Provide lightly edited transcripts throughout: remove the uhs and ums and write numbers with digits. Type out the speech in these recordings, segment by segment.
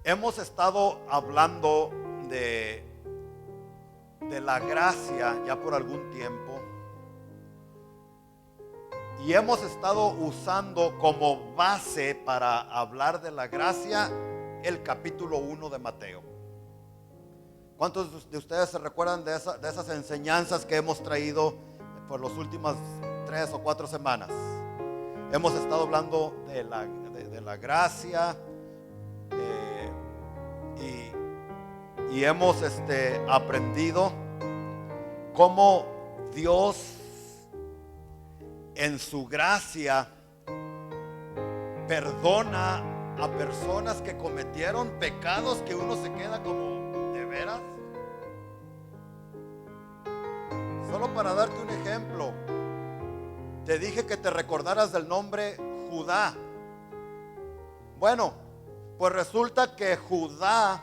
Hemos estado hablando de la gracia ya por algún tiempo y hemos estado usando como base para hablar de la gracia el capítulo 1 de Mateo. ¿Cuántos de ustedes se recuerdan de esas enseñanzas que hemos traído por las últimas 3 o 4 semanas? Hemos estado hablando de la gracia y hemos aprendido cómo Dios en su gracia perdona a personas que cometieron pecados que uno se queda como, ¿de veras? Solo para darte un ejemplo, te dije que te recordaras del nombre Judá. Bueno, pues resulta que Judá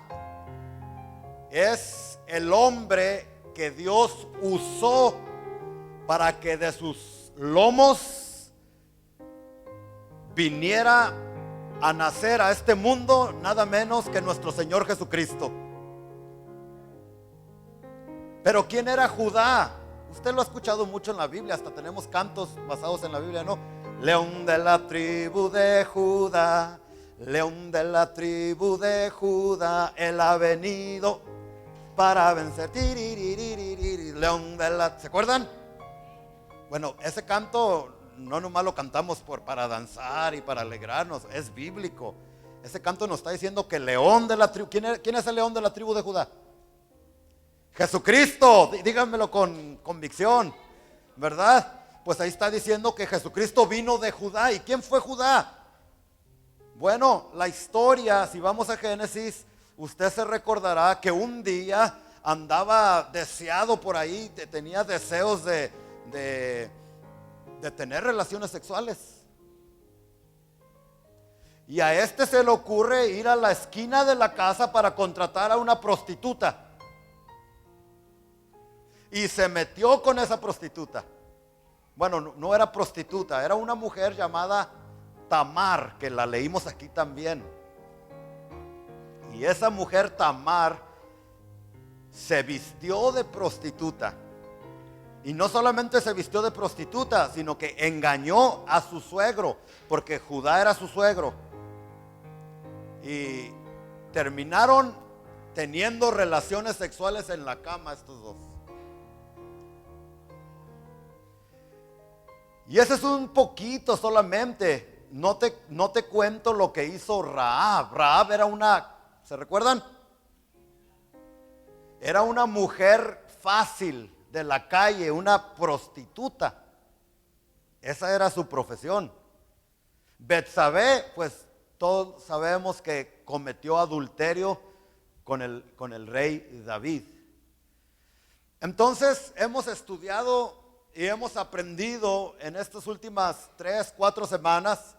es el hombre que Dios usó para que de sus lomos viniera a nacer a este mundo nada menos que nuestro Señor Jesucristo. Pero ¿quién era Judá? Usted lo ha escuchado mucho en la Biblia, hasta tenemos cantos basados en la Biblia, ¿no? León de la tribu de Judá, león de la tribu de Judá, él ha venido para vencer. León de la... ¿Se acuerdan? Bueno, ese canto no nomás lo cantamos para danzar y para alegrarnos, es bíblico. Ese canto nos está diciendo que león de la tribu... ¿Quién es el león de la tribu de Judá? Jesucristo, díganmelo con convicción, ¿verdad? Pues ahí está diciendo que Jesucristo vino de Judá. ¿Y quién fue Judá? Bueno, la historia, si vamos a Génesis, usted se recordará que un día andaba deseado por ahí, tenía deseos de tener relaciones sexuales. Y a este se le ocurre ir a la esquina de la casa para contratar a una prostituta. Y se metió con esa prostituta. Bueno, no era prostituta, era una mujer llamada Tamar, que la leímos aquí también. Y esa mujer Tamar se vistió de prostituta. Y no solamente se vistió de prostituta, sino que engañó a su suegro, porque Judá era su suegro. Y terminaron teniendo relaciones sexuales en la cama estos dos. Y ese es un poquito solamente. No te cuento lo que hizo Rahab. Rahab era una, ¿se recuerdan? Era una mujer fácil de la calle, una prostituta. Esa era su profesión. Betsabé, pues todos sabemos que cometió adulterio con el rey David. Entonces hemos estudiado y hemos aprendido en estas últimas 3, 4 semanas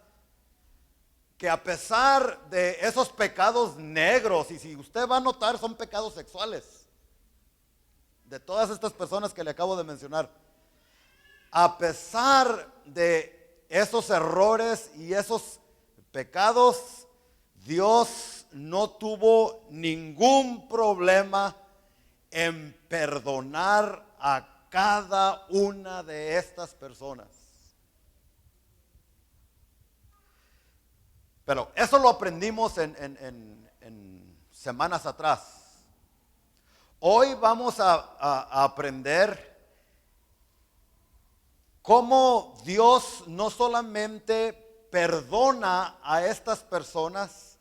que a pesar de esos pecados negros, y si usted va a notar son pecados sexuales, de todas estas personas que le acabo de mencionar, a pesar de esos errores y esos pecados, Dios no tuvo ningún problema en perdonar a cada una de estas personas. Pero eso lo aprendimos en semanas atrás. Hoy vamos a aprender cómo Dios no solamente perdona a estas personas,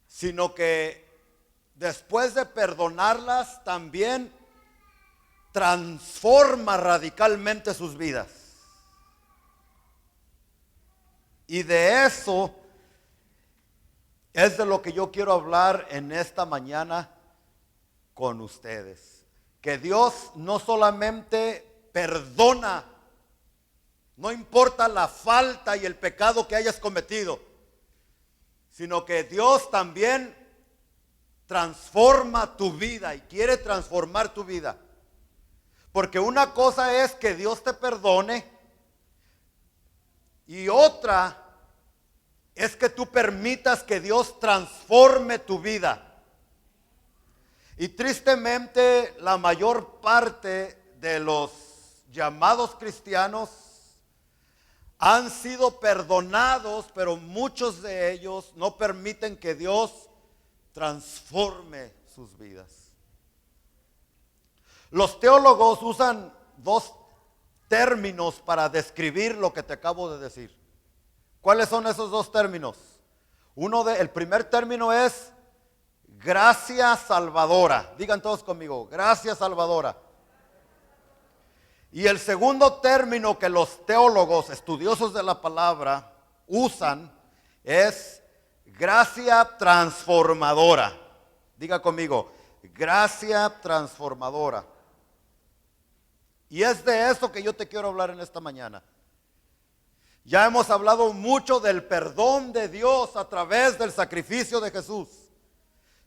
sino que después de perdonarlas también transforma radicalmente sus vidas. Y de eso es de lo que yo quiero hablar en esta mañana con ustedes. Que Dios no solamente perdona, no importa la falta y el pecado que hayas cometido, sino que Dios también transforma tu vida y quiere transformar tu vida. Porque una cosa es que Dios te perdone y otra es que tú permitas que Dios transforme tu vida. Y tristemente la mayor parte de los llamados cristianos han sido perdonados, pero muchos de ellos no permiten que Dios transforme sus vidas. Los teólogos usan dos términos para describir lo que te acabo de decir. ¿Cuáles son esos dos términos? El primer término es gracia salvadora. Digan todos conmigo, gracia salvadora. Y el segundo término que los teólogos, estudiosos de la palabra, usan es gracia transformadora. Diga conmigo, gracia transformadora. Y es de eso que yo te quiero hablar en esta mañana. Ya hemos hablado mucho del perdón de Dios a través del sacrificio de Jesús.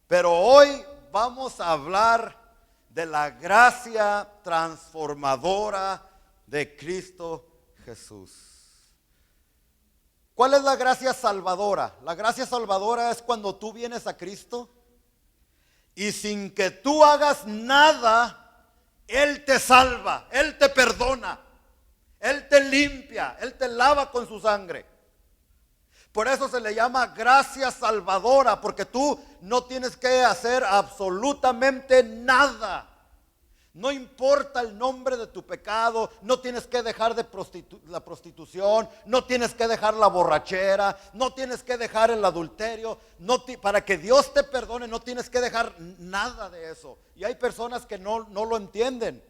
Pero hoy vamos a hablar de la gracia transformadora de Cristo Jesús. ¿Cuál es la gracia salvadora? La gracia salvadora es cuando tú vienes a Cristo y sin que tú hagas nada, Él te salva, Él te perdona, Él te limpia, Él te lava con su sangre. Por eso se le llama gracia salvadora, porque tú no tienes que hacer absolutamente nada. No importa el nombre de tu pecado, no tienes que dejar de la prostitución, no tienes que dejar la borrachera, no tienes que dejar el adulterio, para que Dios te perdone no tienes que dejar nada de eso. Y hay personas que no lo entienden.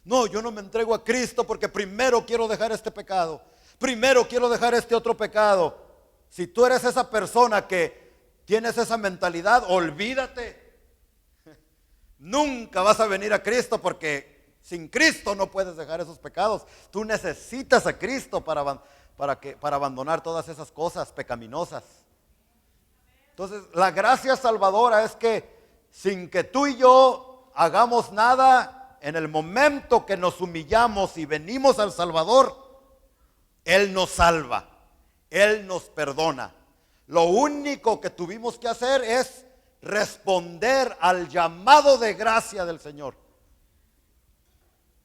No, yo no me entrego a Cristo porque primero quiero dejar este pecado, primero quiero dejar este otro pecado. Si tú eres esa persona que tienes esa mentalidad, olvídate. Nunca vas a venir a Cristo porque sin Cristo no puedes dejar esos pecados. Tú necesitas a Cristo para abandonar todas esas cosas pecaminosas. Entonces, la gracia salvadora es que sin que tú y yo hagamos nada, en el momento que nos humillamos y venimos al Salvador, Él nos salva. Él nos perdona. Lo único que tuvimos que hacer es responder al llamado de gracia del Señor.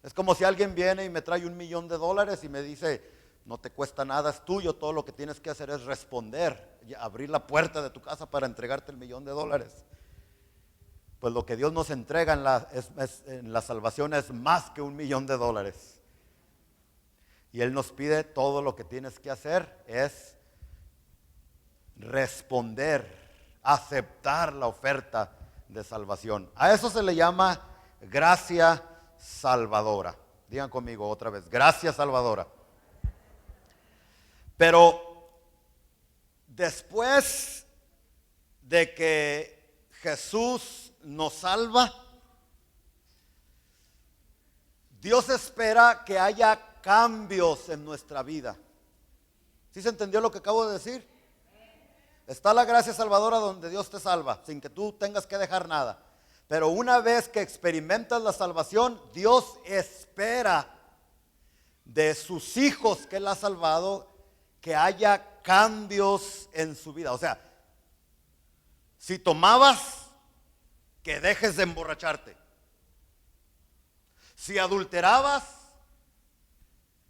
Es como si alguien viene y me trae $1,000,000 y me dice, no te cuesta nada, es tuyo, todo lo que tienes que hacer es responder, y abrir la puerta de tu casa para entregarte $1,000,000. Pues lo que Dios nos entrega en la salvación es más que $1,000,000. Y Él nos pide, todo lo que tienes que hacer es responder, aceptar la oferta de salvación. A eso se le llama gracia salvadora. Digan conmigo otra vez, gracia salvadora. Pero después de que Jesús nos salva, Dios espera que haya cambios en nuestra vida. ¿Sí se entendió lo que acabo de decir? Está la gracia salvadora donde Dios te salva, sin que tú tengas que dejar nada. Pero una vez que experimentas la salvación, Dios espera de sus hijos que Él ha salvado que haya cambios en su vida. O sea, si tomabas, que dejes de emborracharte. Si adulterabas,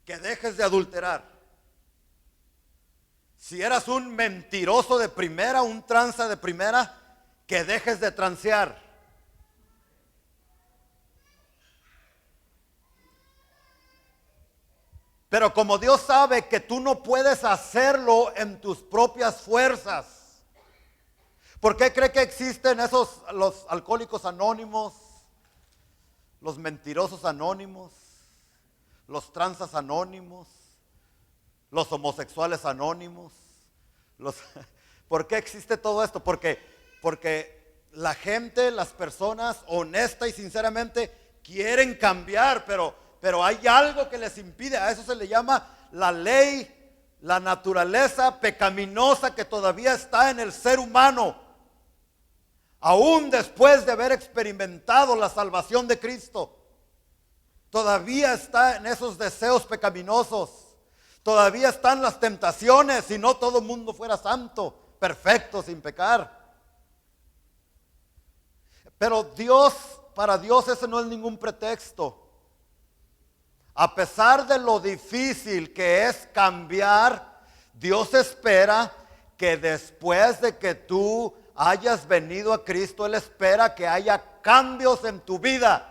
que dejes de adulterar. Si eras un mentiroso de primera, un tranza de primera, que dejes de transear. Pero como Dios sabe que tú no puedes hacerlo en tus propias fuerzas, ¿por qué cree que existen los alcohólicos anónimos, los mentirosos anónimos, los tranzas anónimos, los homosexuales anónimos? ¿Por qué existe todo esto? Porque la gente, las personas honesta y sinceramente quieren cambiar, pero hay algo que les impide. A eso se le llama la ley, la naturaleza pecaminosa que todavía está en el ser humano, aún después de haber experimentado la salvación de Cristo. Todavía está en esos deseos pecaminosos. Todavía están las tentaciones, si no todo el mundo fuera santo, perfecto, sin pecar. Pero para Dios ese no es ningún pretexto. A pesar de lo difícil que es cambiar, Dios espera que después de que tú hayas venido a Cristo, Él espera que haya cambios en tu vida.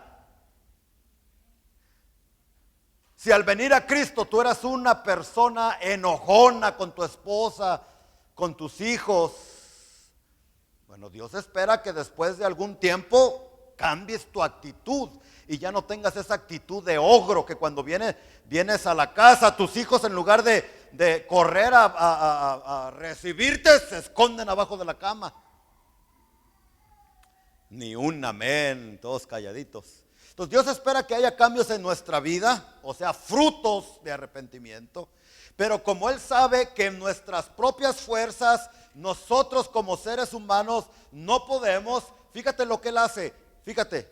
Si al venir a Cristo tú eras una persona enojona con tu esposa, con tus hijos, bueno, Dios espera que después de algún tiempo cambies tu actitud y ya no tengas esa actitud de ogro que cuando vienes a la casa, tus hijos en lugar de correr a recibirte, se esconden abajo de la cama. Ni un amén, todos calladitos. Entonces Dios espera que haya cambios en nuestra vida, o sea, frutos de arrepentimiento. Pero como Él sabe que en nuestras propias fuerzas, nosotros como seres humanos no podemos, fíjate lo que Él hace, fíjate,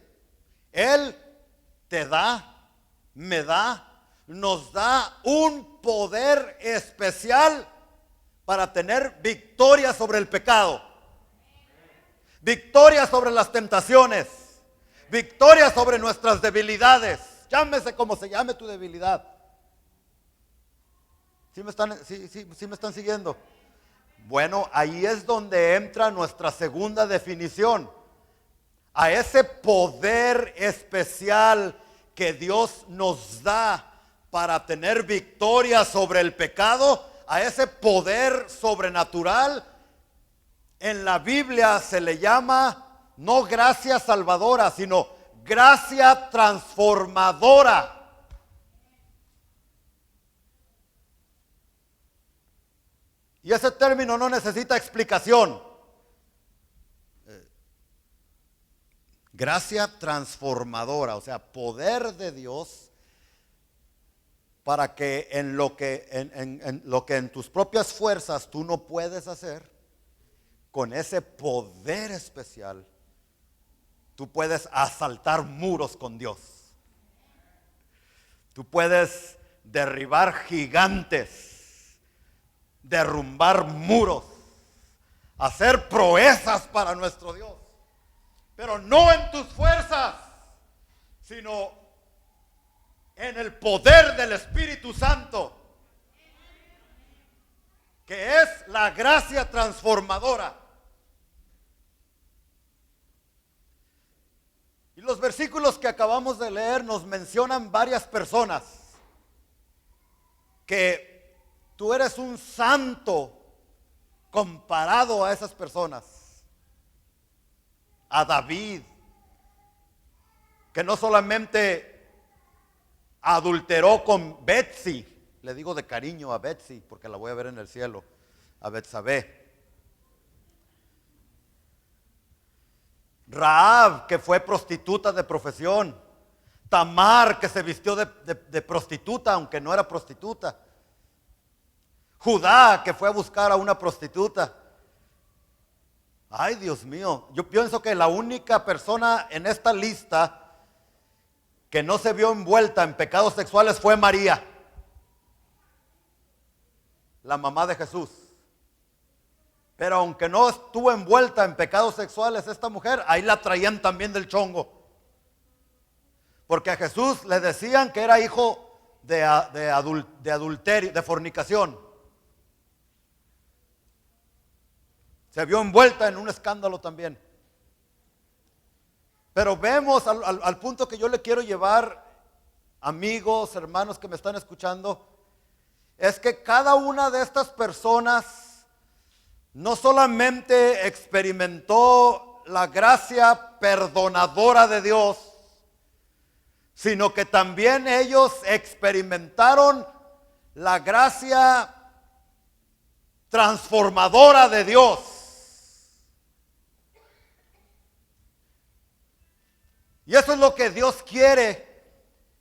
Él te da, me da, nos da un poder especial para tener victoria sobre el pecado, victoria sobre las tentaciones, victoria sobre nuestras debilidades, llámese como se llame tu debilidad. ¿Sí me están siguiendo? Bueno, ahí es donde entra nuestra segunda definición. A ese poder especial que Dios nos da para tener victoria sobre el pecado, a ese poder sobrenatural, en la Biblia se le llama no gracia salvadora, sino gracia transformadora. Y ese término no necesita explicación. Gracia transformadora, o sea, poder de Dios para que en lo que en tus propias fuerzas tú no puedes hacer, con ese poder especial, tú puedes asaltar muros con Dios. Tú puedes derribar gigantes, derrumbar muros, hacer proezas para nuestro Dios, pero no en tus fuerzas, sino en el poder del Espíritu Santo, que es la gracia transformadora. Y los versículos que acabamos de leer nos mencionan varias personas que tú eres un santo comparado a esas personas. A David, que no solamente adulteró con Betsy, le digo de cariño a Betsy porque la voy a ver en el cielo, a Betsabé. Rahab, que fue prostituta de profesión. Tamar, que se vistió de prostituta aunque no era prostituta. Judá, que fue a buscar a una prostituta. Ay, Dios mío, yo pienso que la única persona en esta lista que no se vio envuelta en pecados sexuales fue María, la mamá de Jesús. Pero aunque no estuvo envuelta en pecados sexuales esta mujer, ahí la traían también del chongo. Porque a Jesús le decían que era hijo de adulterio, de fornicación. Se vio envuelta en un escándalo también. Pero vemos al punto que yo le quiero llevar, amigos, hermanos que me están escuchando, es que cada una de estas personas no solamente experimentó la gracia perdonadora de Dios, sino que también ellos experimentaron la gracia transformadora de Dios. Y eso es lo que Dios quiere,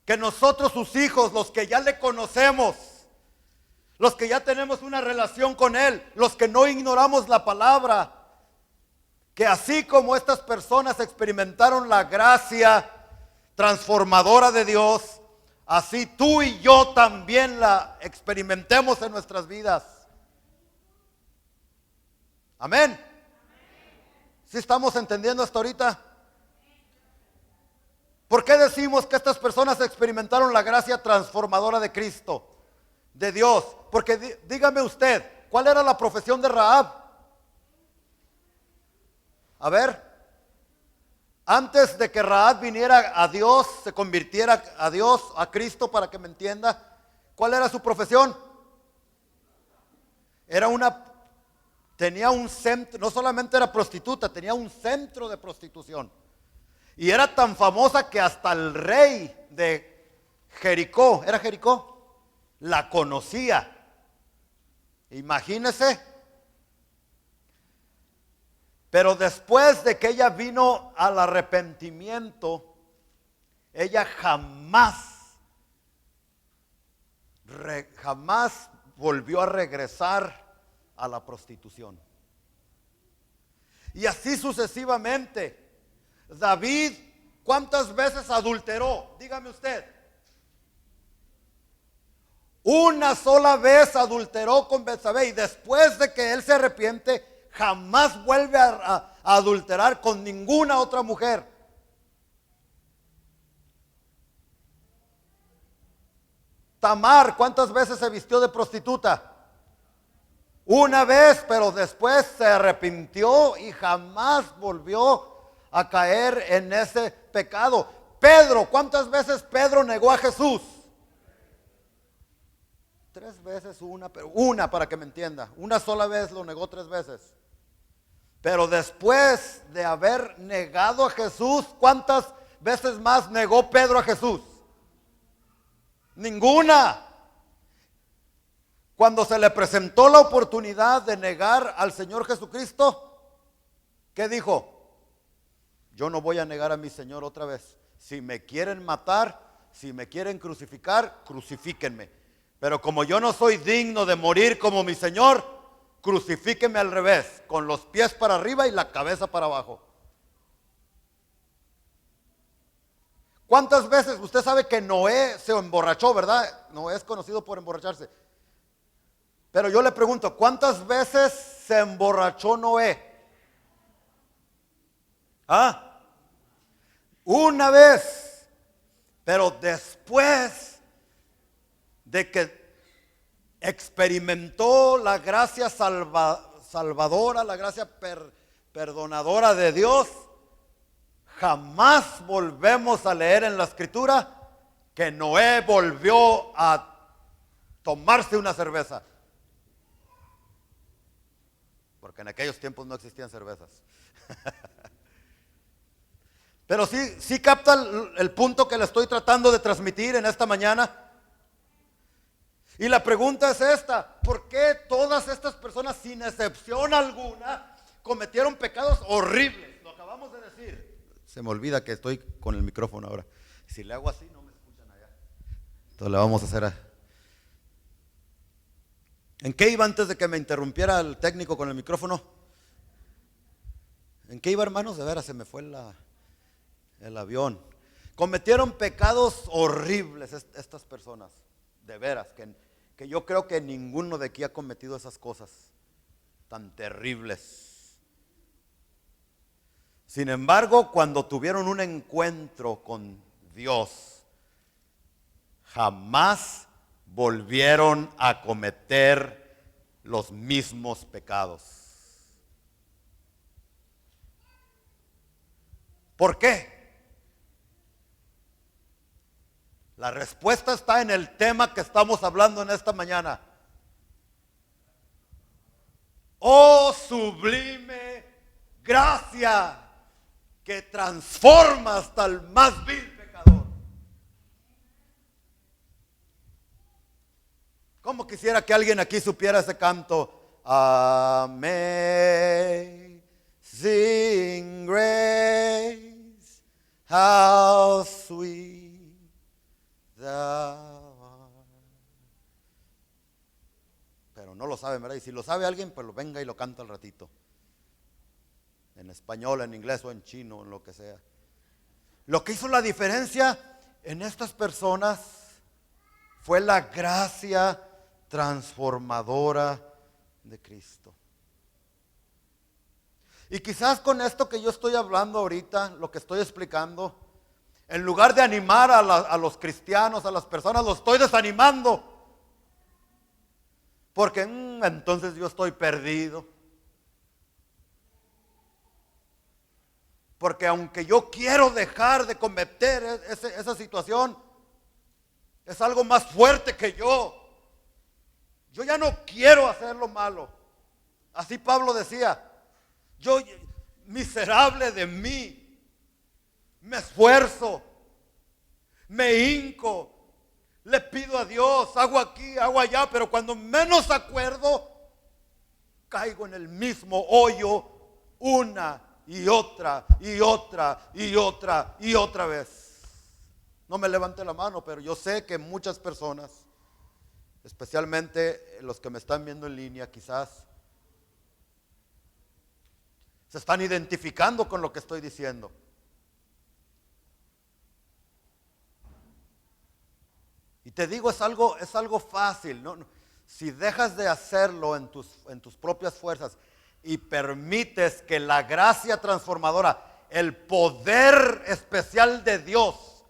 que nosotros sus hijos, los que ya le conocemos, los que ya tenemos una relación con Él, los que no ignoramos la palabra, que así como estas personas experimentaron la gracia transformadora de Dios, así tú y yo también la experimentemos en nuestras vidas. Amén. ¿Sí estamos entendiendo hasta ahorita? ¿Por qué decimos que estas personas experimentaron la gracia transformadora de Cristo, de Dios? Porque dígame usted, ¿cuál era la profesión de Rahab? A ver, antes de que Rahab viniera a Dios, se convirtiera a Dios, a Cristo, para que me entienda, ¿cuál era su profesión? Tenía un centro, no solamente era prostituta, tenía un centro de prostitución. Y era tan famosa que hasta el rey de Jericó, ¿era Jericó?, la conocía. Imagínese. Pero después de que ella vino al arrepentimiento, ella jamás volvió a regresar a la prostitución. Y así sucesivamente. David, ¿cuántas veces adulteró? Dígame usted. Una sola vez adulteró con Betsabé, y después de que él se arrepiente, jamás vuelve a adulterar con ninguna otra mujer. Tamar, ¿cuántas veces se vistió de prostituta? Una vez, pero después se arrepintió y jamás volvió a caer en ese pecado. Pedro, ¿cuántas veces Pedro negó a Jesús? 3 veces, una para que me entienda. Una sola vez lo negó 3 veces. Pero después de haber negado a Jesús, ¿cuántas veces más negó Pedro a Jesús? Ninguna. Cuando se le presentó la oportunidad de negar al Señor Jesucristo, ¿qué dijo? Yo no voy a negar a mi Señor otra vez. Si me quieren matar, si me quieren crucificar, crucifíquenme. Pero como yo no soy digno de morir como mi Señor, crucifíquenme al revés, con los pies para arriba y la cabeza para abajo. ¿Cuántas veces? Usted sabe que Noé se emborrachó, ¿verdad? Noé es conocido por emborracharse. Pero yo le pregunto, ¿cuántas veces se emborrachó Noé? Una vez. Pero después de que experimentó la gracia salvadora, la gracia perdonadora de Dios, jamás volvemos a leer en la Escritura que Noé volvió a tomarse una cerveza. Porque en aquellos tiempos no existían cervezas. Pero sí capta el punto que le estoy tratando de transmitir en esta mañana. Y la pregunta es esta: ¿por qué todas estas personas, sin excepción alguna, cometieron pecados horribles? Lo acabamos de decir. Se me olvida que estoy con el micrófono ahora. Si le hago así no me escuchan allá. Entonces le vamos a hacer ¿En qué iba antes de que me interrumpiera el técnico con el micrófono? ¿En qué iba, hermanos? De veras se me fue el avión. Cometieron pecados horribles estas personas. De veras, que yo creo que ninguno de aquí ha cometido esas cosas tan terribles. Sin embargo, cuando tuvieron un encuentro con Dios, jamás volvieron a cometer los mismos pecados. ¿Por qué? La respuesta está en el tema que estamos hablando en esta mañana. Oh, sublime gracia que transforma hasta el más vil pecador. ¿Cómo quisiera que alguien aquí supiera ese canto? Amazing grace, how sweet thou art. Pero no lo saben, ¿verdad? Y si lo sabe alguien, pues lo venga y lo canta al ratito. En español, en inglés o en chino, en lo que sea. Lo que hizo la diferencia en estas personas fue la gracia transformadora de Cristo. Y quizás con esto que yo estoy hablando ahorita, lo que estoy explicando, en lugar de animar a los cristianos, a las personas, los estoy desanimando. Porque entonces yo estoy perdido. Porque aunque yo quiero dejar de cometer esa situación, es algo más fuerte que yo. Yo ya no quiero hacer lo malo. Así Pablo decía, yo miserable de mí, me esfuerzo, me hinco, le pido a Dios, hago aquí, hago allá, pero cuando menos acuerdo, caigo en el mismo hoyo una y otra y otra y otra y otra vez. No me levante la mano, pero yo sé que muchas personas, especialmente los que me están viendo en línea, quizás se están identificando con lo que estoy diciendo. Y te digo, es algo fácil, ¿no? Si dejas de hacerlo en tus propias fuerzas y permites que la gracia transformadora, el poder especial de Dios,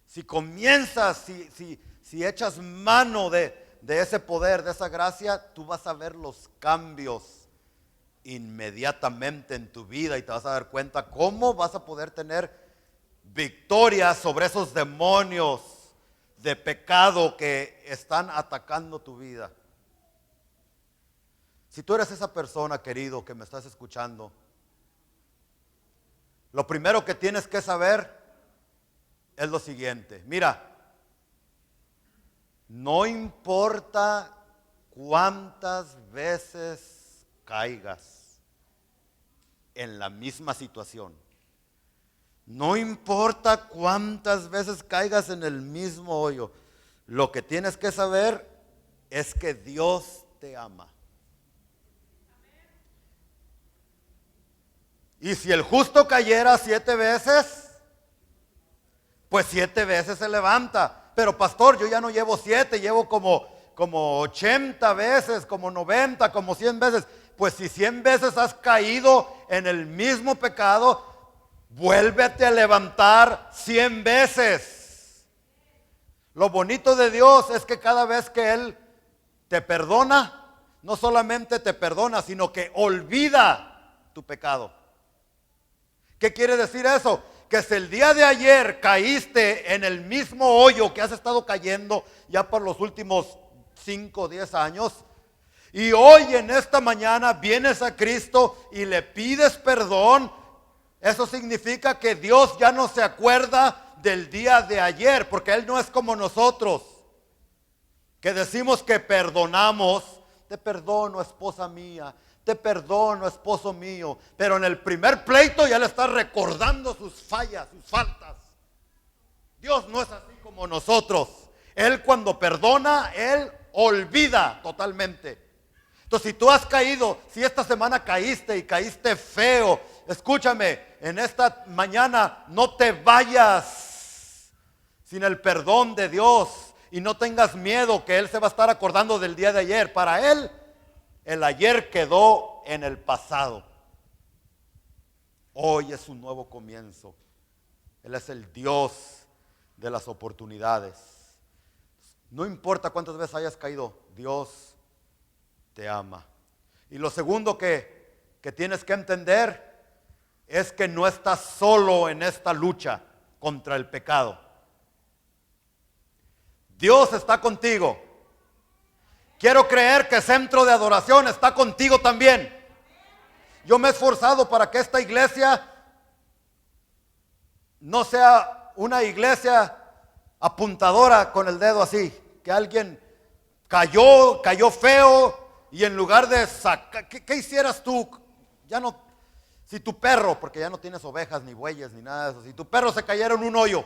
si comienzas, si echas mano de ese poder, de esa gracia, tú vas a ver los cambios inmediatamente en tu vida y te vas a dar cuenta cómo vas a poder tener victoria sobre esos demonios de pecado que están atacando tu vida. Si tú eres esa persona, querido, que me estás escuchando, lo primero que tienes que saber es lo siguiente. Mira, no importa cuántas veces caigas en la misma situación, no importa cuántas veces caigas en el mismo hoyo, lo que tienes que saber es que Dios te ama. Y si el justo cayera 7 veces, pues 7 veces se levanta. Pero pastor, yo ya no llevo 7, llevo como 80 veces, como 90, como 100 veces. Pues si 100 veces has caído en el mismo pecado, vuélvete a levantar 100 veces. Lo bonito de Dios es que cada vez que Él te perdona, no solamente te perdona, sino que olvida tu pecado. ¿Qué quiere decir eso? Que si el día de ayer caíste en el mismo hoyo que has estado cayendo ya por los últimos 5 o 10 años, y hoy en esta mañana vienes a Cristo y le pides perdón, eso significa que Dios ya no se acuerda del día de ayer, porque Él no es como nosotros, que decimos que perdonamos. Te perdono, esposa mía, te perdono, esposo mío, pero en el primer pleito ya le estás recordando sus fallas, sus faltas. Dios no es así como nosotros. Él cuando perdona, Él olvida totalmente. Entonces, si tú has caído, si esta semana caíste y caíste feo, escúchame, en esta mañana no te vayas sin el perdón de Dios y no tengas miedo que Él se va a estar acordando del día de ayer. Para Él, el ayer quedó en el pasado. Hoy es un nuevo comienzo. Él es el Dios de las oportunidades. No importa cuántas veces hayas caído, Dios te ama. Y lo segundo que tienes que entender es que no estás solo en esta lucha contra el pecado. Dios está contigo. Quiero creer que Centro de Adoración está contigo también. Yo me he esforzado para que esta iglesia no sea una iglesia apuntadora con el dedo así, que alguien cayó feo y en lugar de sacar, ¿qué hicieras tú? Ya no, si tu perro, porque ya no tienes ovejas ni bueyes ni nada de eso, si tu perro se cayera en un hoyo,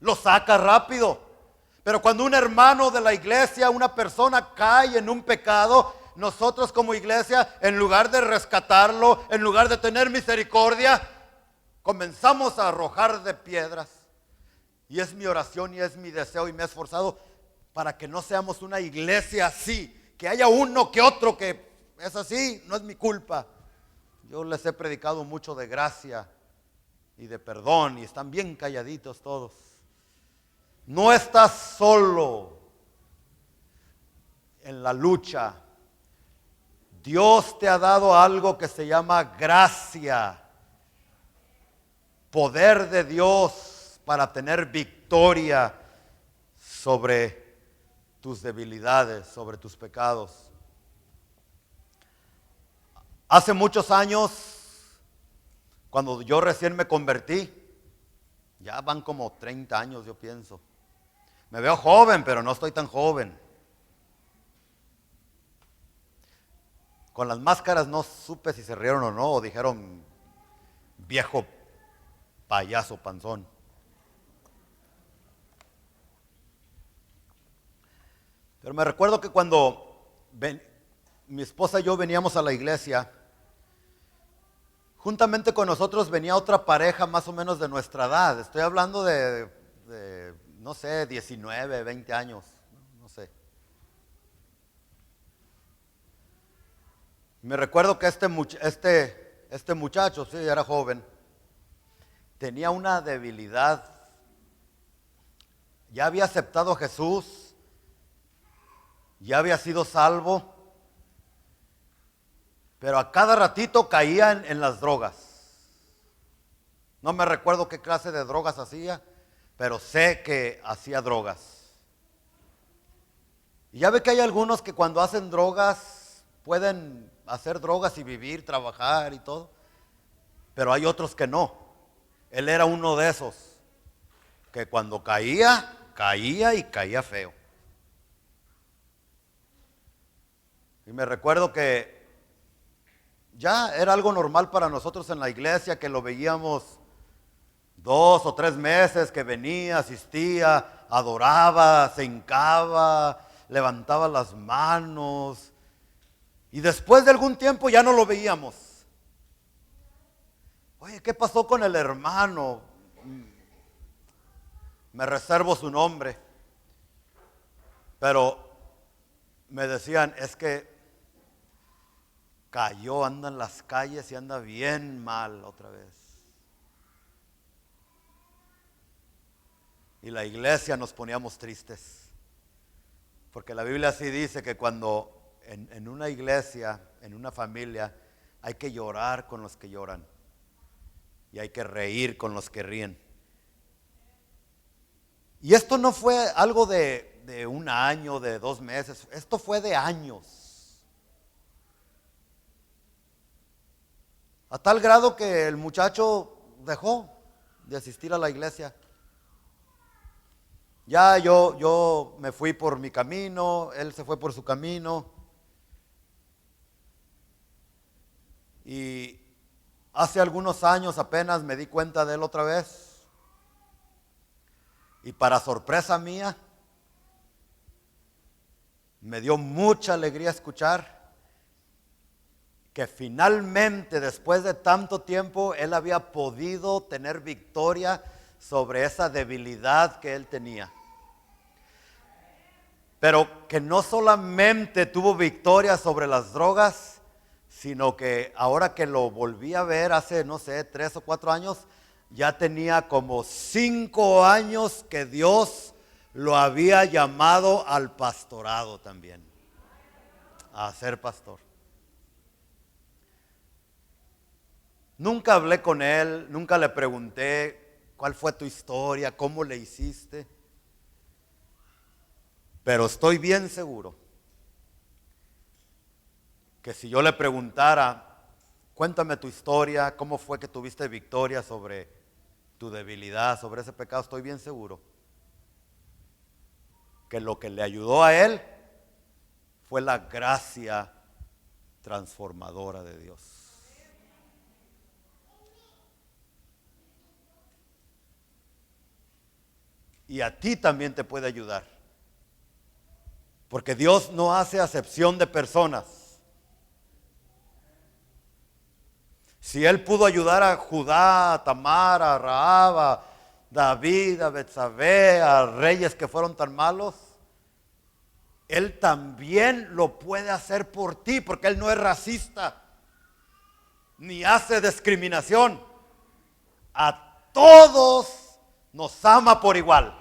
lo sacas rápido. Pero cuando un hermano de la iglesia, una persona cae en un pecado, nosotros como iglesia, en lugar de rescatarlo, en lugar de tener misericordia, comenzamos a arrojar de piedras, Y es mi oración y es mi deseo y me he esforzado para que no seamos una iglesia así. Que haya uno que otro que es así, no es mi culpa. Yo les he predicado mucho de gracia y de perdón y están bien calladitos todos. No estás solo en la lucha. Dios te ha dado algo que se llama gracia. Poder de Dios para tener victoria sobre tus debilidades, sobre tus pecados. Hace muchos años, cuando yo recién me convertí, ya van como 30 años yo pienso. Me veo joven, pero no estoy tan joven. Con las máscaras no supe si se rieron o no, o dijeron viejo payaso panzón. Pero me recuerdo que cuando mi esposa y yo veníamos a la iglesia, juntamente con nosotros venía otra pareja más o menos de nuestra edad. Estoy hablando de no sé, 19, 20 años, no sé. Me recuerdo que este muchacho, sí, era joven, tenía una debilidad. Ya había aceptado a Jesús, ya había sido salvo, pero a cada ratito caía en las drogas. No me recuerdo qué clase de drogas hacía, pero sé que hacía drogas. Y ya ve que hay algunos que cuando hacen drogas pueden hacer drogas y vivir, trabajar y todo, pero hay otros que no. Él era uno de esos, que cuando caía y caía feo. Y me recuerdo que ya era algo normal para nosotros en la iglesia, que lo veíamos 2 o 3 meses, que venía, asistía, adoraba, se hincaba, levantaba las manos. Y después de algún tiempo ya no lo veíamos. Oye, ¿qué pasó con el hermano? Me reservo su nombre. Pero me decían, es que cayó, anda en las calles y anda bien mal otra vez. Y la iglesia nos poníamos tristes. Porque la Biblia sí dice que cuando en una iglesia, en una familia, hay que llorar con los que lloran. Y hay que reír con los que ríen. Y esto no fue algo de 1 año, de 2 meses. Esto fue de años. A tal grado que el muchacho dejó de asistir a la iglesia. Ya yo me fui por mi camino, él se fue por su camino. Y hace algunos años apenas me di cuenta de él otra vez. Y para sorpresa mía, me dio mucha alegría escuchar que finalmente, después de tanto tiempo, él había podido tener victoria sobre esa debilidad que él tenía. Pero que no solamente tuvo victoria sobre las drogas, sino que ahora que lo volví a ver hace, no sé, 3 o 4 años, ya tenía como 5 años que Dios lo había llamado al pastorado también, a ser pastor. Nunca hablé con él, nunca le pregunté cuál fue tu historia, cómo le hiciste. Pero estoy bien seguro que si yo le preguntara, cuéntame tu historia, cómo fue que tuviste victoria sobre tu debilidad, sobre ese pecado, estoy bien seguro que lo que le ayudó a él fue la gracia transformadora de Dios. Y a ti también te puede ayudar. Porque Dios no hace acepción de personas. Si Él pudo ayudar a Judá, a Tamar, a Rahab, David, a Betsabé, a reyes que fueron tan malos, Él también lo puede hacer por ti, porque Él no es racista, ni hace discriminación. A todos nos ama por igual.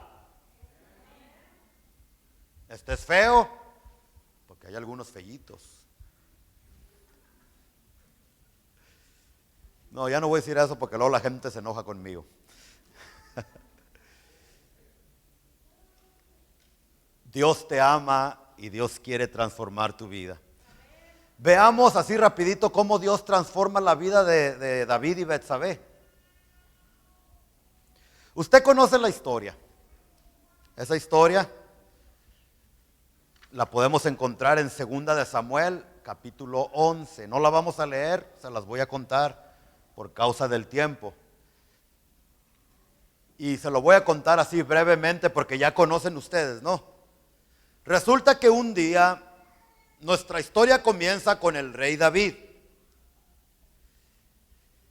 Este es feo, porque hay algunos feyitos. No, ya no voy a decir eso porque luego la gente se enoja conmigo. Dios te ama y Dios quiere transformar tu vida. Veamos así rapidito cómo Dios transforma la vida de David y Betsabé. Usted conoce la historia. Esa historia la podemos encontrar en 2 de Samuel, capítulo 11. No la vamos a leer, se las voy a contar por causa del tiempo. Y se lo voy a contar así brevemente porque ya conocen ustedes, ¿no? Resulta que un día nuestra historia comienza con el rey David.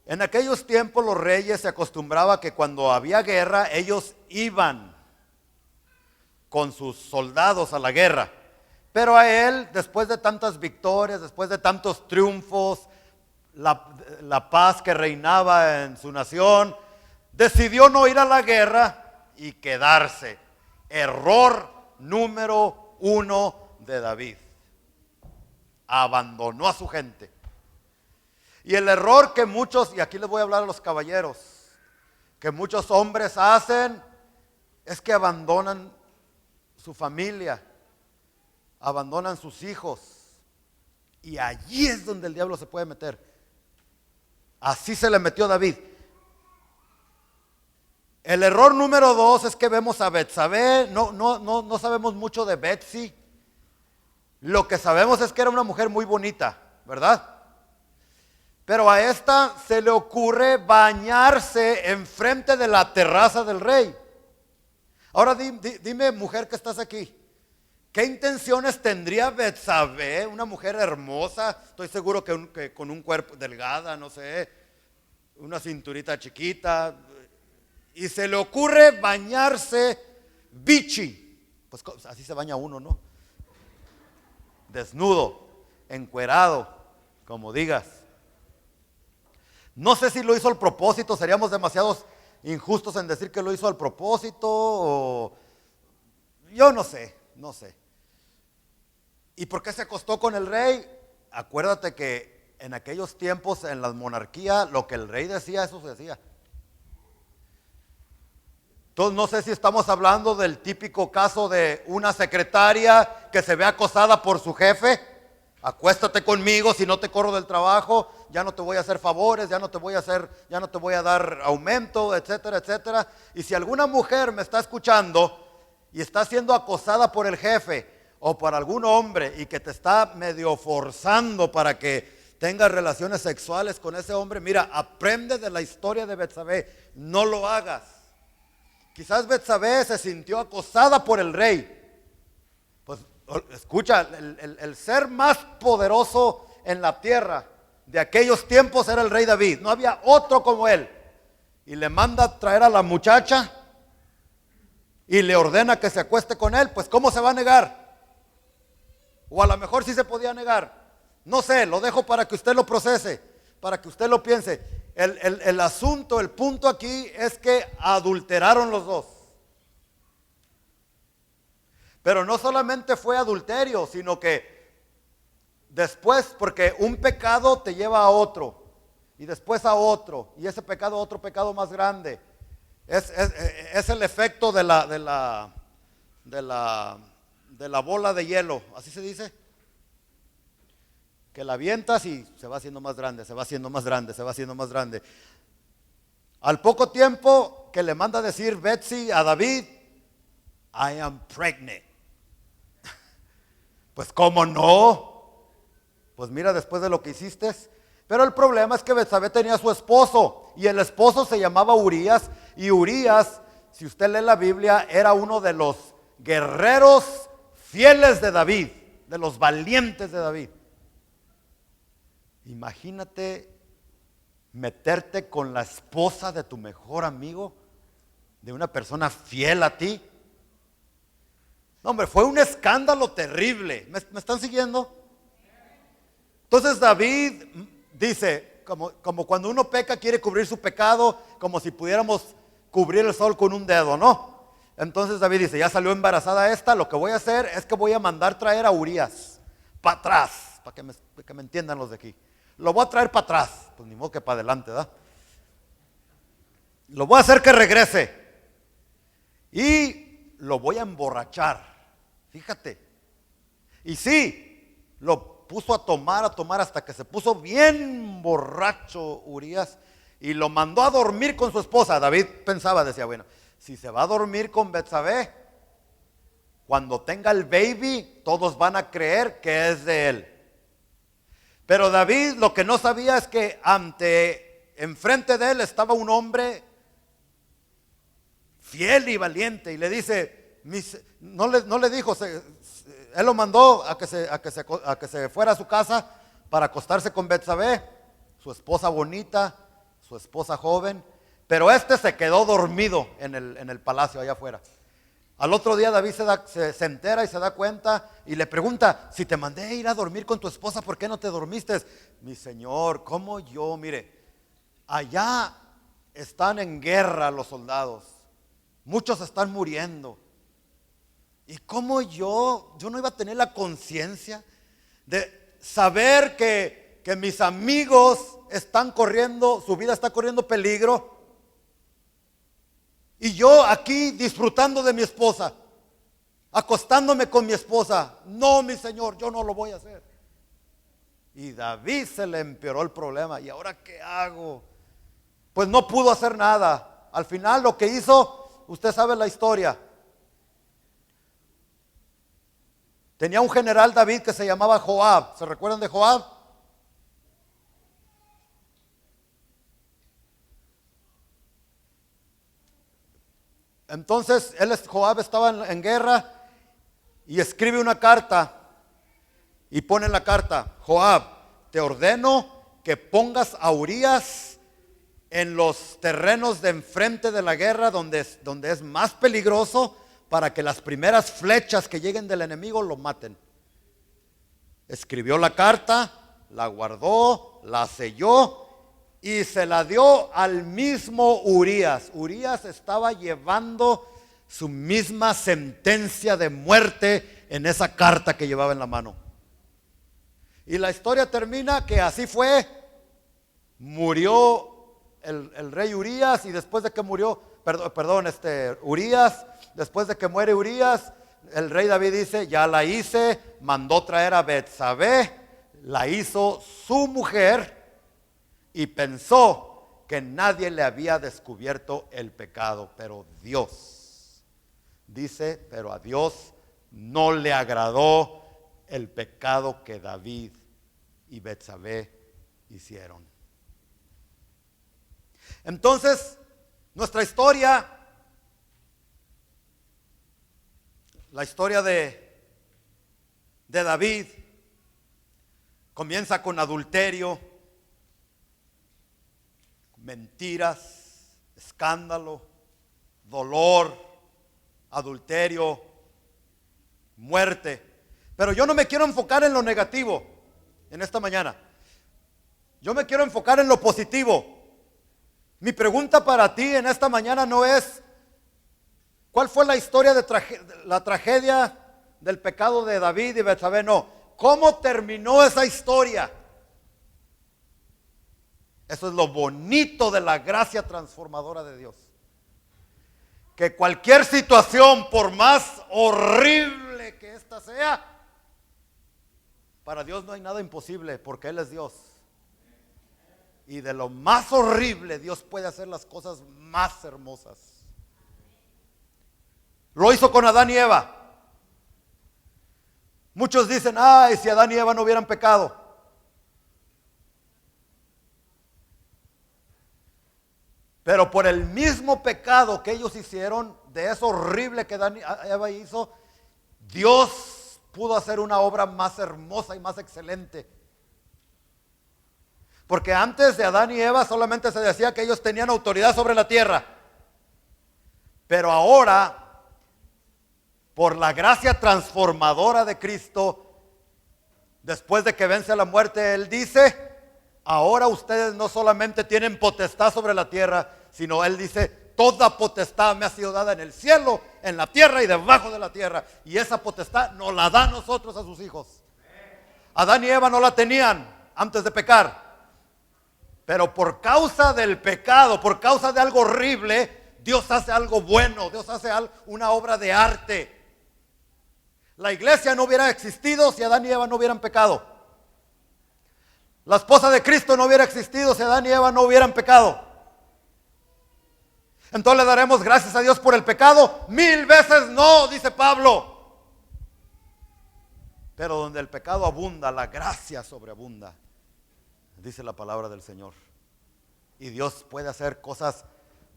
En aquellos tiempos los reyes se acostumbraba que cuando había guerra ellos iban con sus soldados a la guerra. Pero a él, después de tantas victorias, después de tantos triunfos, la paz que reinaba en su nación, decidió no ir a la guerra y quedarse. Error número 1 de David. Abandonó a su gente. Y el error que muchos, y aquí les voy a hablar a los caballeros, que muchos hombres hacen, es que abandonan su familia, abandonan sus hijos. Y allí es donde el diablo se puede meter. Así se le metió David. El error número 2 es que vemos a Betsabé. No sabemos mucho de Betsy. Lo que sabemos es que era una mujer muy bonita, ¿verdad? Pero a esta se le ocurre bañarse enfrente de la terraza del rey. Ahora dime, mujer que estás aquí, ¿qué intenciones tendría Betsabé, una mujer hermosa? Estoy seguro que con un cuerpo delgada, no sé, una cinturita chiquita, y se le ocurre bañarse bichi. Pues así se baña uno, ¿no? Desnudo, encuerado, como digas. No sé si lo hizo al propósito, seríamos demasiados injustos en decir que lo hizo al propósito, o yo no sé. ¿Y por qué se acostó con el rey? Acuérdate que en aquellos tiempos, en la monarquía, lo que el rey decía, eso se decía. Entonces no sé si estamos hablando del típico caso de una secretaria que se ve acosada por su jefe. Acuéstate conmigo, si no te corro del trabajo, ya no te voy a hacer favores, ya no te voy a dar aumento, etcétera, etcétera. Y si alguna mujer me está escuchando y está siendo acosada por el jefe o por algún hombre y que te está medio forzando para que tengas relaciones sexuales con ese hombre, mira, aprende de la historia de Betsabé, no lo hagas. Quizás Betsabé se sintió acosada por el rey. Pues escucha, el ser más poderoso en la tierra de aquellos tiempos era el rey David. No había otro como él. Y le manda a traer a la muchacha y le ordena que se acueste con él. Pues ¿cómo se va a negar? O a lo mejor sí se podía negar. No sé, lo dejo para que usted lo procese, para que usted lo piense. El asunto, el punto aquí es que adulteraron los dos. Pero no solamente fue adulterio, sino que después, porque un pecado te lleva a otro, y después a otro, y ese pecado, otro pecado más grande. Es el efecto de la bola de hielo, así se dice. Que la avientas y se va haciendo más grande, se va haciendo más grande, se va haciendo más grande. Al poco tiempo que le manda a decir Betsy a David, I am pregnant. Pues ¿cómo no? Pues mira, después de lo que hiciste. Pero el problema es que Betsabé tenía a su esposo, y el esposo se llamaba Urías, y Urías, si usted lee la Biblia, era uno de los guerreros fieles de David, de los valientes de David. Imagínate meterte con la esposa de tu mejor amigo. de una persona fiel a ti. No, hombre, fue un escándalo terrible. ¿Me están siguiendo? Entonces David dice, como cuando uno peca quiere cubrir su pecado, como si pudiéramos cubrir el sol con un dedo, ¿no? Entonces David dice, ya salió embarazada esta, lo que voy a hacer es que voy a mandar traer a Urías para atrás, para que me entiendan los de aquí. Lo voy a traer para atrás, pues ni modo que para adelante, ¿verdad? Lo voy a hacer que regrese y lo voy a emborrachar. Fíjate. Y sí, lo puso a tomar hasta que se puso bien borracho Urías y lo mandó a dormir con su esposa. David pensaba, decía, bueno, si se va a dormir con Betsabé, cuando tenga el baby, todos van a creer que es de él. Pero David lo que no sabía es que enfrente de él estaba un hombre fiel y valiente y le dice, no le dijo, él lo mandó a que se fuera a su casa para acostarse con Betsabé, su esposa bonita, su esposa joven, pero se quedó dormido en el palacio allá afuera. Al otro día David se entera y se da cuenta y le pregunta, si te mandé a ir a dormir con tu esposa, ¿por qué no te dormiste? Mi señor, ¿cómo yo? Mire, allá están en guerra los soldados, muchos están muriendo. ¿Y cómo yo no iba a tener la conciencia de saber que mis amigos están corriendo, su vida está corriendo peligro? Y yo aquí disfrutando de mi esposa, acostándome con mi esposa. No, mi señor, yo no lo voy a hacer. Y David se le empeoró el problema. ¿Y ahora qué hago? Pues no pudo hacer nada. Al final lo que hizo, usted sabe la historia. Tenía un general David que se llamaba Joab. ¿Se recuerdan de Joab? Entonces, Joab estaba en guerra y escribe una carta y pone en la carta, Joab, te ordeno que pongas a Urías en los terrenos de enfrente de la guerra donde es más peligroso para que las primeras flechas que lleguen del enemigo lo maten. Escribió la carta, la guardó, la selló y se la dio al mismo Urías. Urías estaba llevando su misma sentencia de muerte en esa carta que llevaba en la mano. Y la historia termina que así fue. Murió el rey Urías y después de que murió, Urías, después de que muere Urías, el rey David dice, ya la hice, mandó traer a Betsabé, la hizo su mujer. Y pensó que nadie le había descubierto el pecado, pero Dios, dice, pero a Dios no le agradó el pecado que David y Betsabé hicieron. Entonces, nuestra historia, la historia de David, comienza con adulterio, mentiras, escándalo, dolor, adulterio, muerte. Pero yo no me quiero enfocar en lo negativo en esta mañana. Yo me quiero enfocar en lo positivo. Mi pregunta para ti en esta mañana no es ¿cuál fue la historia de la tragedia del pecado de David y Betsabé? No, ¿cómo terminó esa historia? Eso es lo bonito de la gracia transformadora de Dios. Que cualquier situación, por más horrible que ésta sea, para Dios no hay nada imposible porque Él es Dios. Y de lo más horrible Dios puede hacer las cosas más hermosas. Lo hizo con Adán y Eva. Muchos dicen, ay, si Adán y Eva no hubieran pecado. Pero por el mismo pecado que ellos hicieron, de eso horrible que Adán y Eva hizo, Dios pudo hacer una obra más hermosa y más excelente. Porque antes de Adán y Eva solamente se decía que ellos tenían autoridad sobre la tierra. Pero ahora, por la gracia transformadora de Cristo, después de que vence a la muerte, Él dice, ahora ustedes no solamente tienen potestad sobre la tierra, sino Él dice, toda potestad me ha sido dada en el cielo, en la tierra y debajo de la tierra. Y esa potestad nos la da a nosotros, a sus hijos. Adán y Eva no la tenían antes de pecar. Pero por causa del pecado, por causa de algo horrible, Dios hace algo bueno. Dios hace una obra de arte. La iglesia no hubiera existido si Adán y Eva no hubieran pecado. La esposa de Cristo no hubiera existido si Adán y Eva no hubieran pecado. Entonces le daremos gracias a Dios por el pecado. 1000 veces no, dice Pablo. Pero donde el pecado abunda, la gracia sobreabunda, dice la palabra del Señor. Y Dios puede hacer cosas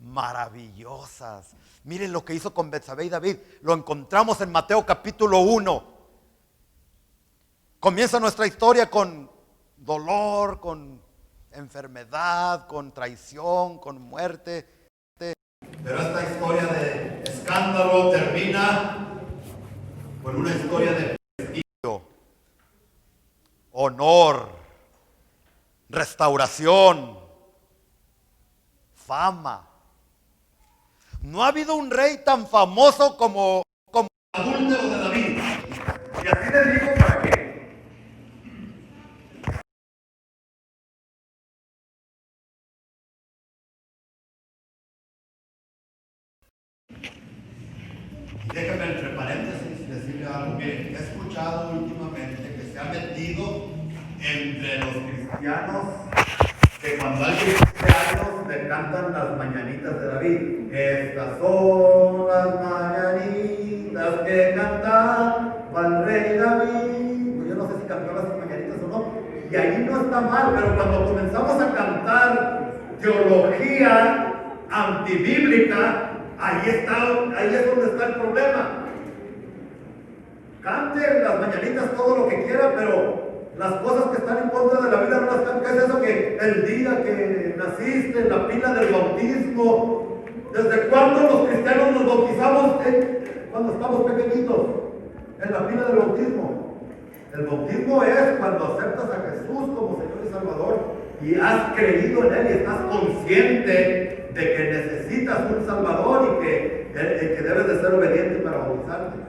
maravillosas. Miren lo que hizo con Betsabé y David. Lo encontramos en Mateo capítulo 1. Comienza nuestra historia con dolor, con enfermedad, con traición, con muerte. Pero esta historia de escándalo termina con una historia de prestigio, honor, restauración, fama. No ha habido un rey tan famoso como el adúltero de David. Y así les digo para qué. Déjame entre paréntesis decirle algo que he escuchado últimamente, que se ha metido entre los cristianos, que cuando alguien cumple años le cantan las mañanitas de David. Estas son las mañanitas que cantaba el rey David. Pues yo no sé si cantaba las mañanitas o no, y ahí no está mal, pero cuando comenzamos a cantar teología antibíblica, ahí es donde está el problema. Cante las mañanitas todo lo que quiera, pero las cosas que están en contra de la vida no las cante. ¿Qué es eso que el día que naciste, en la pila del bautismo? ¿Desde cuándo los cristianos nos bautizamos? Cuando estamos pequeñitos, en la pila del bautismo. El bautismo es cuando aceptas a Jesús como Señor y Salvador y has creído en Él y estás consciente de que necesitas un Salvador y que debes de ser obediente para bautizarte.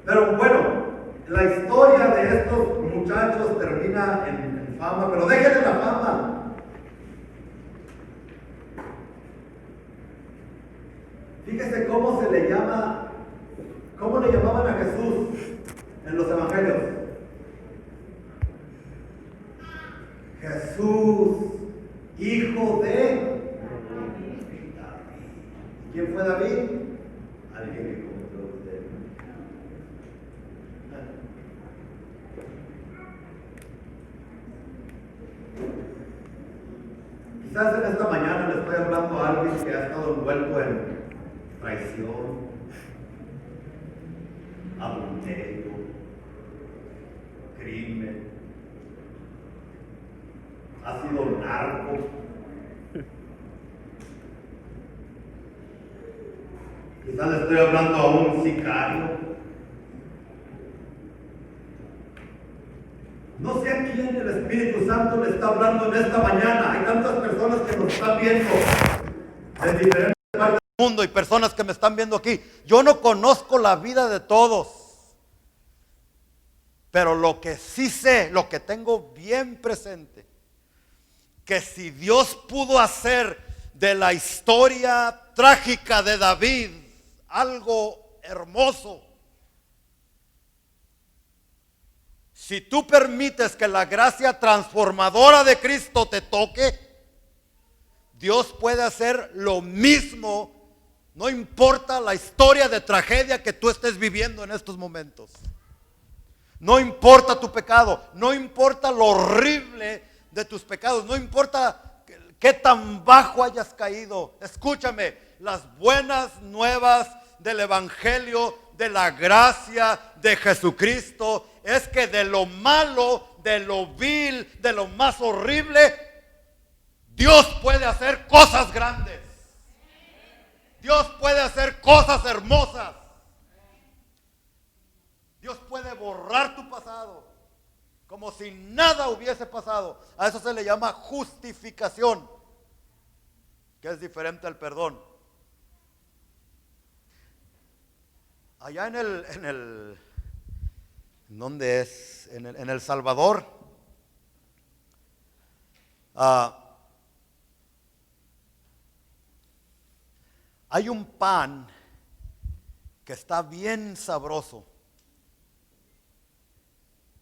Pero bueno, la historia de estos muchachos termina en fama, pero déjenle la fama. Fíjese cómo se le llama, cómo le llamaban a Jesús en los evangelios. Jesús, hijo de David. ¿Quién fue David? Alguien que cometió usted. Quizás en esta mañana le estoy hablando a alguien que ha estado envuelto en traición, adulterio, crimen, ha sido narco. Quizás le estoy hablando a un sicario. No sé a quién el Espíritu Santo le está hablando en esta mañana. Hay tantas personas que nos están viendo en diferentes partes del mundo y personas que me están viendo aquí. Yo no conozco la vida de todos, pero lo que sí sé, lo que tengo bien presente, que si Dios pudo hacer de la historia trágica de David algo hermoso, si tú permites que la gracia transformadora de Cristo te toque, Dios puede hacer lo mismo, no importa la historia de tragedia que tú estés viviendo en estos momentos. No importa tu pecado, no importa lo horrible de tus pecados, no importa qué tan bajo hayas caído. Escúchame, las buenas nuevas del Evangelio, de la gracia de Jesucristo, es que de lo malo, de lo vil, de lo más horrible, Dios puede hacer cosas grandes. Dios puede hacer cosas hermosas. Dios puede borrar tu pasado como si nada hubiese pasado. A eso se le llama justificación, que es diferente al perdón. Allá ¿dónde es? En El Salvador, hay un pan que está bien sabroso.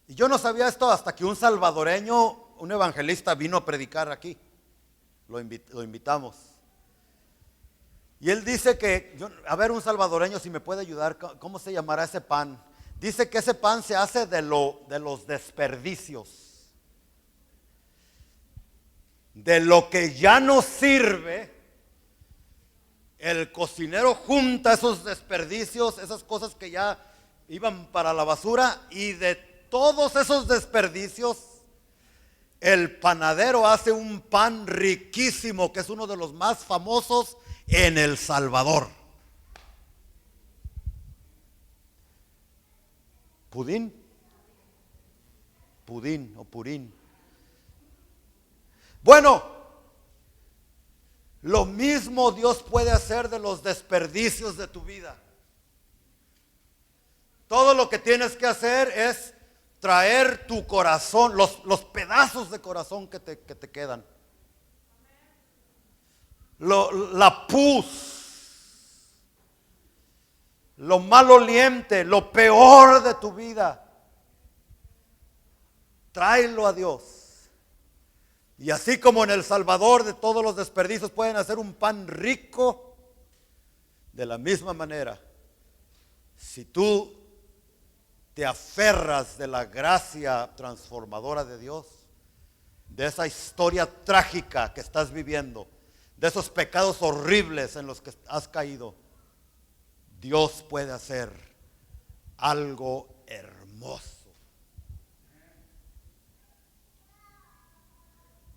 Y yo no sabía esto hasta que un salvadoreño, un evangelista, vino a predicar aquí. Lo invitamos. Y él dice que, a ver, un salvadoreño, si me puede ayudar, ¿cómo se llamará ese pan? Dice que ese pan se hace de los desperdicios. De lo que ya no sirve, el cocinero junta esos desperdicios, esas cosas que ya iban para la basura, y de todos esos desperdicios, el panadero hace un pan riquísimo, que es uno de los más famosos en El Salvador. Pudín o purín. Bueno, lo mismo Dios puede hacer de los desperdicios de tu vida. Todo lo que tienes que hacer es traer tu corazón, los pedazos de corazón que te quedan. La pus, lo maloliente, lo peor de tu vida. Tráelo a Dios. Y así como en El Salvador de todos los desperdicios pueden hacer un pan rico, de la misma manera, si tú te aferras de la gracia transformadora de Dios, de esa historia trágica que estás viviendo, de esos pecados horribles en los que has caído, Dios puede hacer algo hermoso.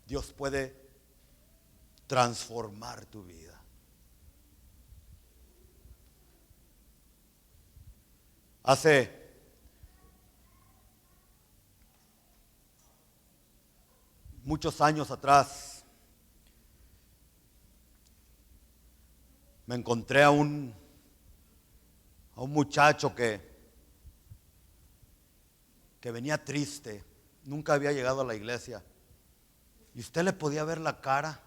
Dios puede transformar tu vida. Hace muchos años atrás me encontré a un muchacho que venía triste, nunca había llegado a la iglesia. Y usted le podía ver la cara.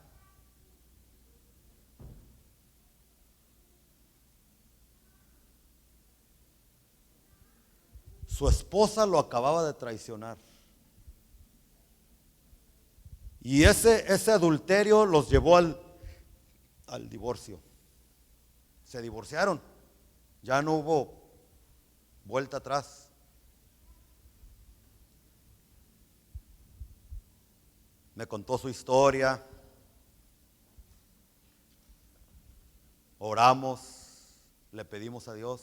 Su esposa lo acababa de traicionar. Y ese adulterio los llevó al divorcio. Se divorciaron. Ya no hubo vuelta atrás. Me contó su historia. Oramos, le pedimos a Dios.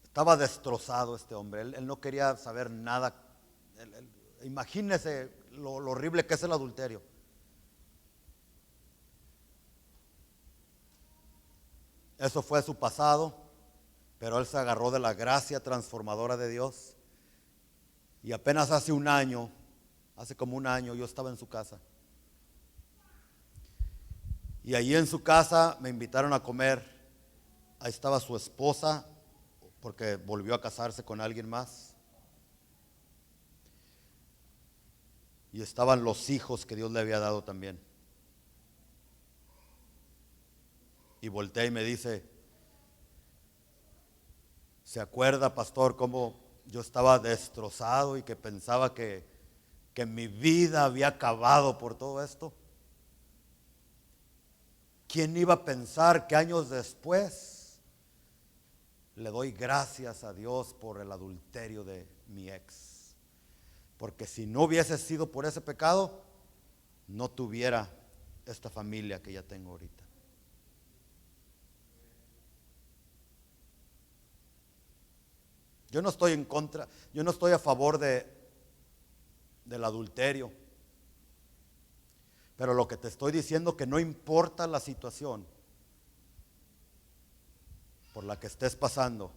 Estaba destrozado este hombre. Él no quería saber nada. Imagínese lo horrible que es el adulterio. Eso fue su pasado. Pero él se agarró de la gracia transformadora de Dios. Y apenas hace como un año, yo estaba en su casa. Y allí en su casa me invitaron a comer. Ahí estaba su esposa, porque volvió a casarse con alguien más. Y estaban los hijos que Dios le había dado también. Y voltea y me dice: ¿se acuerda, pastor, cómo yo estaba destrozado y que pensaba que mi vida había acabado por todo esto? ¿Quién iba a pensar que años después le doy gracias a Dios por el adulterio de mi ex? Porque si no hubiese sido por ese pecado, no tuviera esta familia que ya tengo ahorita. Yo no estoy en contra, yo no estoy a favor del adulterio. Pero lo que te estoy diciendo, que no importa la situación por la que estés pasando,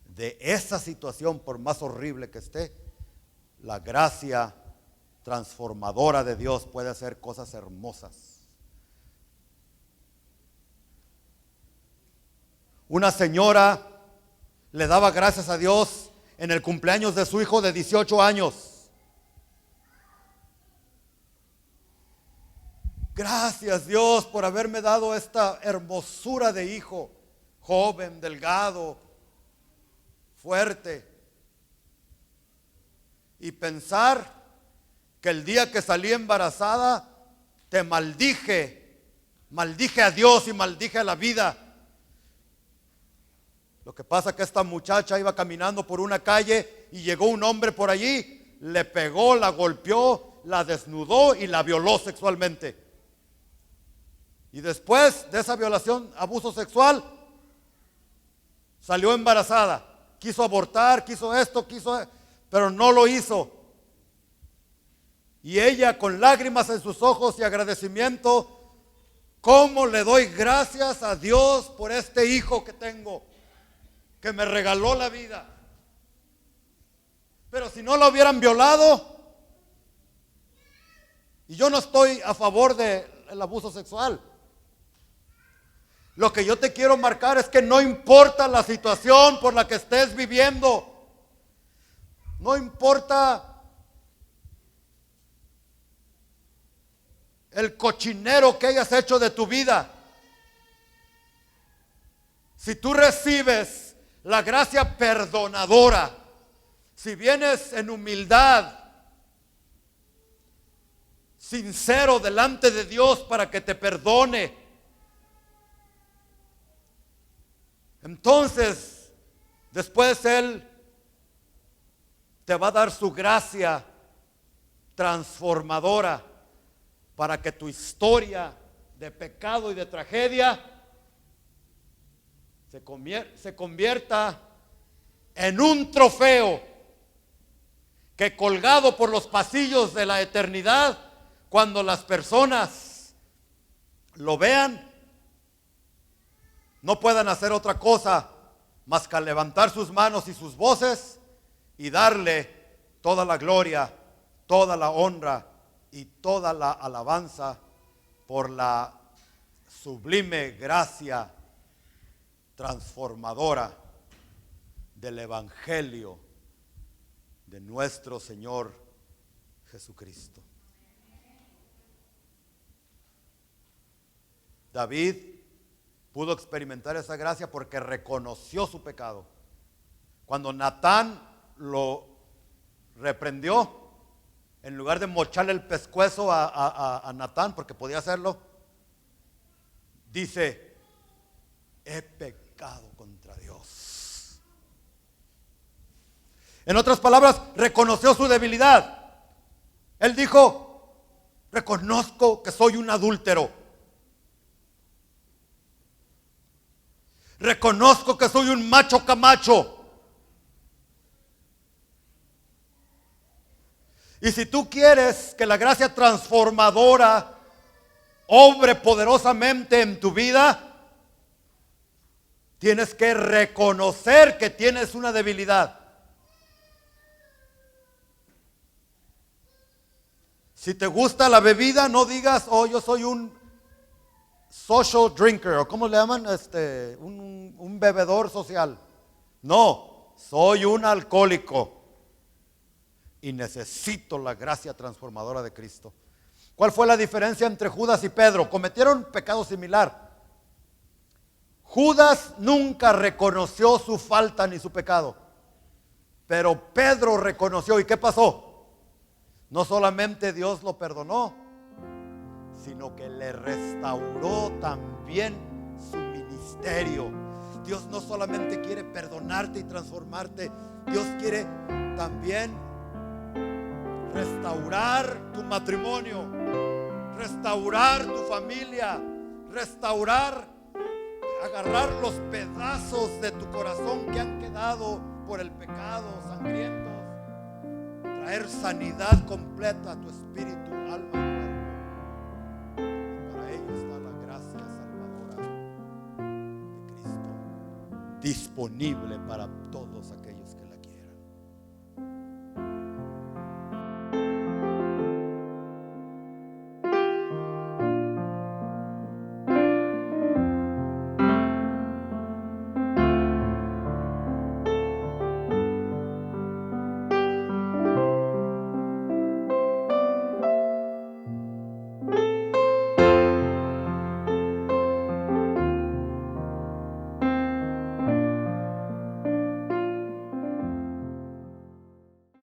de esa situación, por más horrible que esté, la gracia transformadora de Dios puede hacer cosas hermosas. Una señora le daba gracias a Dios en el cumpleaños de su hijo de 18 años. Gracias, Dios, por haberme dado esta hermosura de hijo, joven, delgado, fuerte. Y pensar que el día que salí embarazada te maldije a Dios y maldije a la vida. Lo que pasa es que esta muchacha iba caminando por una calle y llegó un hombre por allí, le pegó, la golpeó, la desnudó y la violó sexualmente. Y después de esa violación, abuso sexual, salió embarazada. Quiso abortar, quiso esto, pero no lo hizo. Y ella, con lágrimas en sus ojos y agradecimiento, ¿cómo le doy gracias a Dios por este hijo que tengo, que me regaló la vida? Pero si no la hubieran violado, y yo no estoy a favor del abuso sexual, lo que yo te quiero marcar es que no importa la situación por la que estés viviendo, no importa el cochinero que hayas hecho de tu vida, si tú recibes la gracia perdonadora, si vienes en humildad, sincero delante de Dios para que te perdone, entonces después Él te va a dar su gracia transformadora para que tu historia de pecado y de tragedia se convierta en un trofeo que, colgado por los pasillos de la eternidad, cuando las personas lo vean, no puedan hacer otra cosa más que levantar sus manos y sus voces y darle toda la gloria, toda la honra y toda la alabanza por la sublime gracia transformadora del Evangelio de nuestro Señor Jesucristo. David pudo experimentar esa gracia porque reconoció su pecado. Cuando Natán lo reprendió, en lugar de mocharle el pescuezo a Natán, porque podía hacerlo, dice: he pecado contra Dios. En otras palabras, reconoció su debilidad. Él dijo: reconozco que soy un adúltero. Reconozco que soy un macho camacho. Y si tú quieres que la gracia transformadora obre poderosamente en tu vida, tienes que reconocer que tienes una debilidad. Si te gusta la bebida, no digas: oh, yo soy un social drinker, o ¿cómo le llaman? Un bebedor social. No, soy un alcohólico y necesito la gracia transformadora de Cristo. ¿Cuál fue la diferencia entre Judas y Pedro? Cometieron pecado similar. Judas nunca reconoció su falta ni su pecado, pero Pedro reconoció. ¿Y qué pasó? No solamente Dios lo perdonó, sino que le restauró también su ministerio. Dios no solamente quiere perdonarte y transformarte, Dios quiere también restaurar tu matrimonio, restaurar tu familia, agarrar los pedazos de tu corazón que han quedado por el pecado sangrientos, traer sanidad completa a tu espíritu, alma y cuerpo. disponible para todos aquellos que le